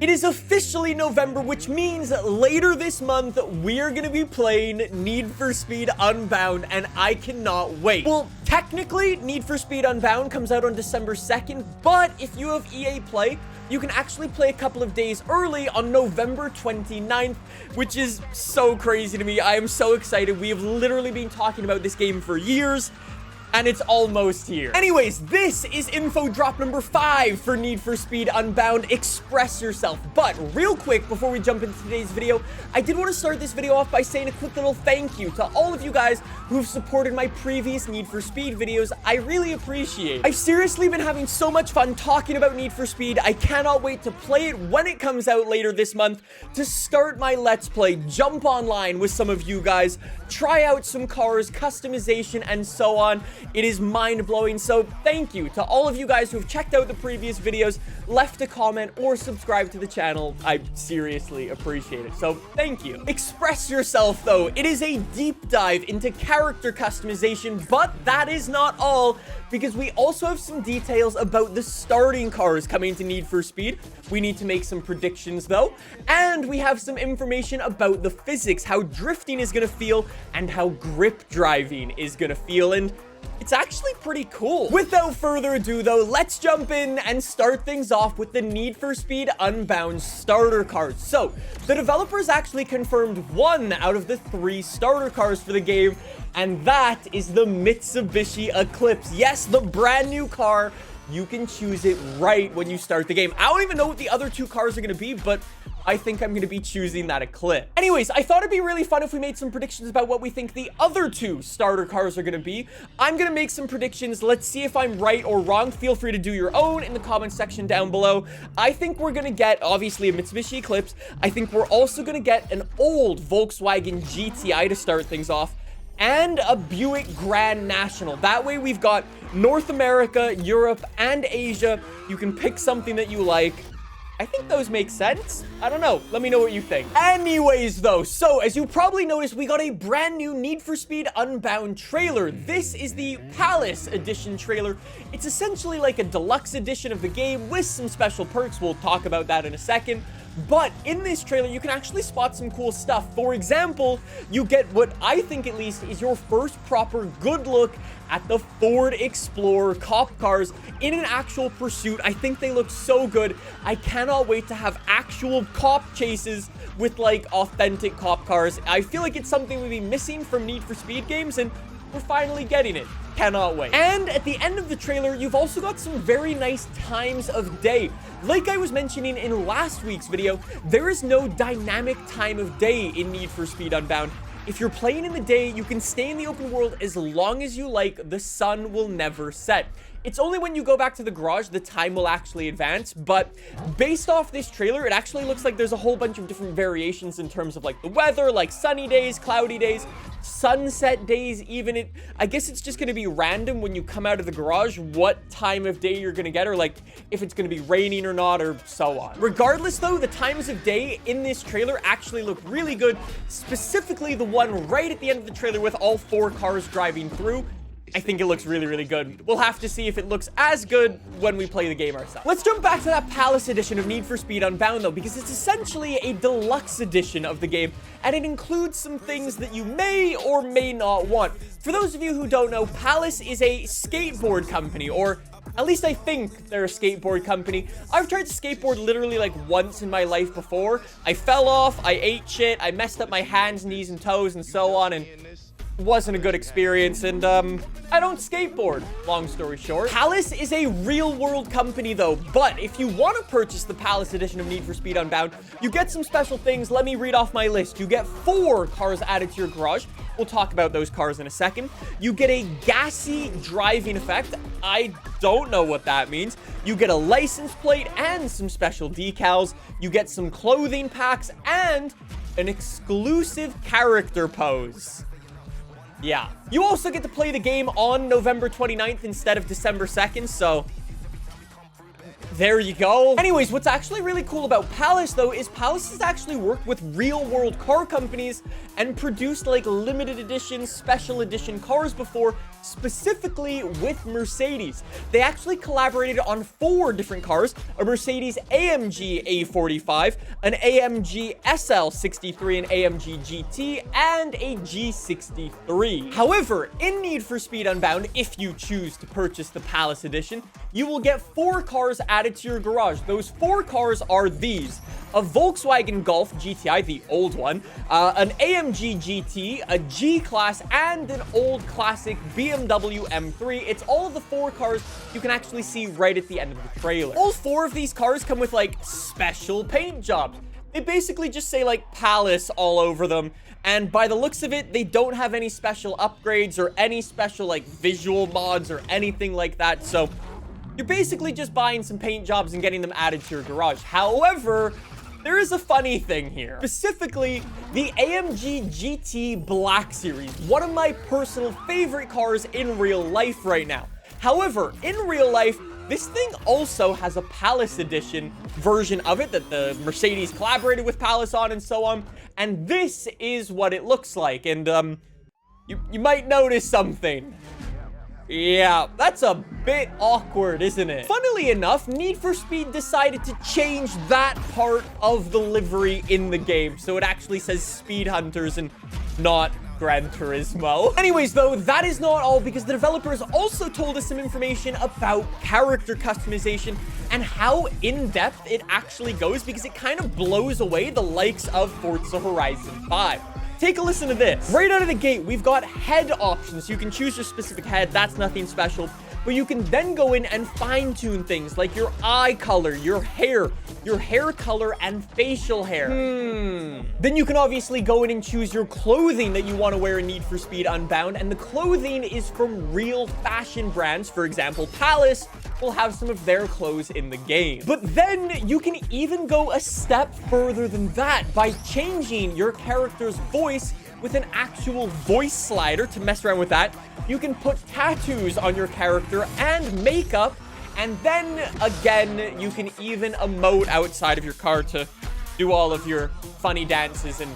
It is officially November, which means later this month, we're gonna be playing Need for Speed Unbound, and I cannot wait. Well, technically, Need for Speed Unbound comes out on December 2nd, but if you have EA Play, you can actually play a couple of days early on November 29th, which is so crazy to me. I am so excited. We have literally been talking about this game for years, and it's almost here. Anyways, this is info drop number 5 for Need for Speed Unbound. Express yourself. But real quick, before we jump into today's video, I did want to start this video off by saying a quick little thank you to all of you guys who've supported my previous Need for Speed videos. I really appreciate it. I've seriously been having so much fun talking about Need for Speed. I cannot wait to play it when it comes out later this month, to start my Let's Play, jump online with some of you guys, try out some cars, customization, and so on. It is mind-blowing, so thank you to all of you guys who have checked out the previous videos, left a comment, or subscribed to the channel. I seriously appreciate it, so thank you. Express yourself, though. It is a deep dive into character customization, but that is not all, because we also have some details about the starting cars coming to Need for Speed. We need to make some predictions, though, and we have some information about the physics, how drifting is going to feel, and how grip driving is going to feel, and it's actually pretty cool. Without further ado, though, let's jump in and start things off with the Need for Speed Unbound starter cars. So, the developers actually confirmed 1 out of the 3 starter cars for the game, and that is the Mitsubishi Eclipse. Yes, the brand new car. You can choose it right when you start the game. I don't even know what the other 2 cars are going to be, but I think I'm going to be choosing that Eclipse. Anyways, I thought it'd be really fun if we made some predictions about what we think the other 2 starter cars are going to be. I'm going to make some predictions. Let's see if I'm right or wrong. Feel free to do your own in the comment section down below. I think we're going to get, obviously, a Mitsubishi Eclipse. I think we're also going to get an old Volkswagen GTI to start things off, and a Buick Grand National. That way we've got North America, Europe, and Asia. You can pick something that you like. I think those make sense. I don't know. Let me know what you think. Anyways, though, so as you probably noticed, we got a brand new Need for Speed Unbound trailer. This is the Palace Edition trailer. It's essentially like a deluxe edition of the game with some special perks. We'll talk about that in a second. But in this trailer, you can actually spot some cool stuff. For example, you get what I think at least is your first proper good look at the Ford Explorer cop cars in an actual pursuit. I think they look so good. I cannot wait to have actual cop chases with like authentic cop cars. I feel like it's something we've been missing from Need for Speed games, and we're finally getting it. Cannot wait. And at the end of the trailer, you've also got some very nice times of day. Like I was mentioning in last week's video, there is no dynamic time of day in Need for Speed Unbound. If you're playing in the day, you can stay in the open world as long as you like. The sun will never set. It's only when you go back to the garage the time will actually advance, but based off this trailer, it actually looks like there's a whole bunch of different variations in terms of like the weather, like sunny days, cloudy days, sunset days, even. I guess it's just going to be random when you come out of the garage what time of day you're going to get, or like if it's going to be raining or not, or so on. Regardless, though, the times of day in this trailer actually look really good, specifically the one right at the end of the trailer with all 4 cars driving through. I think it looks really, really good. We'll have to see if it looks as good when we play the game ourselves. Let's jump back to that Palace edition of Need for Speed Unbound, though, because it's essentially a deluxe edition of the game, and it includes some things that you may or may not want. For those of you who don't know, Palace is a skateboard company, or at least I think they're a skateboard company. I've tried to skateboard literally like once in my life before. I fell off, I ate shit, I messed up my hands, knees, and toes, and so on, and wasn't a good experience, and I don't skateboard, long story short. Palace is a real-world company, though, but if you want to purchase the Palace edition of Need for Speed Unbound, you get some special things. Let me read off my list. You get 4 cars added to your garage. We'll talk about those cars in a second. You get a gassy driving effect. I don't know what that means. You get a license plate and some special decals. You get some clothing packs and an exclusive character pose. Yeah. You also get to play the game on November 29th instead of December 2nd, so there you go. Anyways, what's actually really cool about Palace, though, is Palace has actually worked with real-world car companies and produced, like, limited edition, special edition cars before, specifically with Mercedes. They actually collaborated on 4 different cars: a Mercedes AMG A45, an AMG SL63, an AMG GT, and a G63. However, in Need for Speed Unbound, if you choose to purchase the Palace edition, you will get 4 cars added to your garage. Those 4 cars are these: a Volkswagen Golf GTI, the old one, an AMG GT, a G-Class, and an old classic BMW M3. It's all of the 4 cars you can actually see right at the end of the trailer. All 4 of these cars come with, like, special paint jobs. They basically just say, like, Palace all over them. And by the looks of it, they don't have any special upgrades or any special, like, visual mods or anything like that. So you're basically just buying some paint jobs and getting them added to your garage. However, there is a funny thing here. Specifically, the AMG GT Black Series, one of my personal favorite cars in real life right now. However, in real life, this thing also has a Palace edition version of it that the Mercedes collaborated with Palace on and so on. And this is what it looks like. And, you might notice something. Yeah, that's a bit awkward, isn't it? Funnily enough, Need for Speed decided to change that part of the livery in the game, so it actually says Speed Hunters and not Gran Turismo. Anyways, though, that is not all, because the developers also told us some information about character customization and how in-depth it actually goes, because it kind of blows away the likes of Forza Horizon 5. Take a listen to this. Right out of the gate, we've got head options. You can choose your specific head. That's nothing special. But you can then go in and fine-tune things like your eye color, your hair color, and facial hair. Then you can obviously go in and choose your clothing that you want to wear in Need for Speed Unbound. And the clothing is from real fashion brands. For example, Palace will have some of their clothes in the game. But then you can even go a step further than that by changing your character's voice with an actual voice slider. To mess around with that, you can put tattoos on your character and makeup, and then again, you can even emote outside of your car to do all of your funny dances and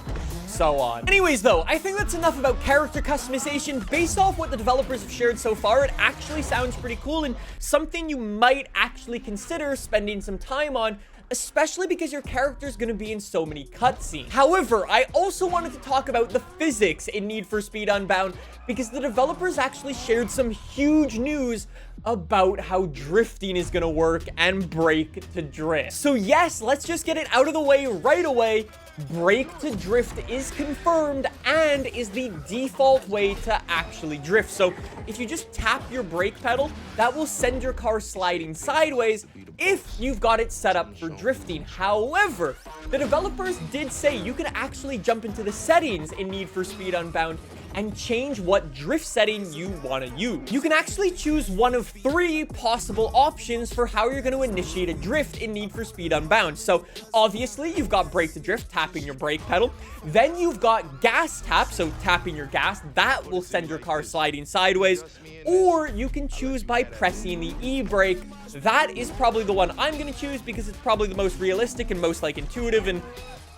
so on. Anyways, though, I think that's enough about character customization. Based off what the developers have shared so far, it actually sounds pretty cool and something you might actually consider spending some time on, especially because your character is going to be in so many cutscenes. However, I also wanted to talk about the physics in Need for Speed Unbound, because the developers actually shared some huge news about how drifting is going to work and brake to drift. So yes, let's just get it out of the way right away. Brake to drift is confirmed and is the default way to actually drift. So if you just tap your brake pedal, that will send your car sliding sideways if you've got it set up for drifting. However, the developers did say you can actually jump into the settings in Need for Speed Unbound and change what drift setting you want to use. You can actually choose one of 3 possible options for how you're going to initiate a drift in Need for Speed Unbound. So obviously you've got brake to drift, tapping your brake pedal. Then you've got gas tap, so tapping your gas, that will send your car sliding sideways. Or you can choose by pressing the e-brake. That is probably the one I'm going to choose because it's probably the most realistic and most, like, intuitive and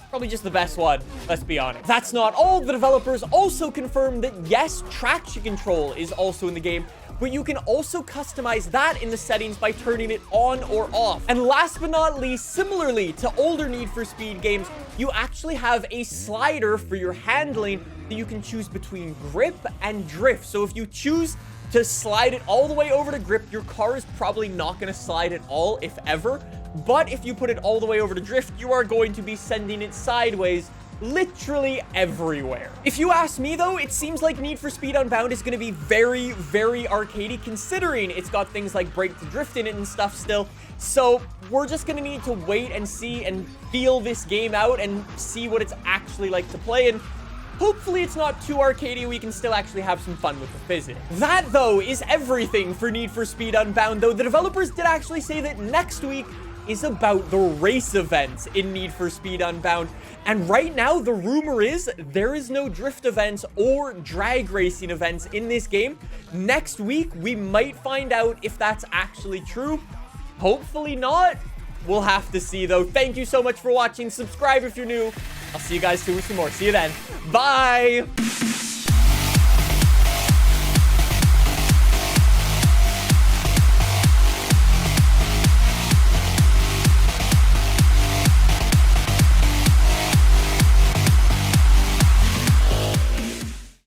probably just the best one, let's be honest. That's not all. The developers also confirmed that yes, traction control is also in the game, but you can also customize that in the settings by turning it on or off. And last but not least, similarly to older Need for Speed games, you actually have a slider for your handling that you can choose between grip and drift. So if you choose to slide it all the way over to grip, your car is probably not going to slide at all, if ever. But if you put it all the way over to drift, you are going to be sending it sideways literally everywhere. If you ask me, though, it seems like Need for Speed Unbound is going to be very, very arcadey, considering it's got things like brake to drift in it and stuff still. So we're just going to need to wait and see and feel this game out and see what it's actually like to play. And hopefully it's not too arcadey, we can still actually have some fun with the physics. That, though, is everything for Need for Speed Unbound, though the developers did actually say that next week is about the race events in Need for Speed Unbound. And right now, the rumor is there is no drift events or drag racing events in this game. Next week, we might find out if that's actually true. Hopefully not. We'll have to see, though. Thank you so much for watching. Subscribe if you're new. I'll see you guys soon with some more. See you then. Bye.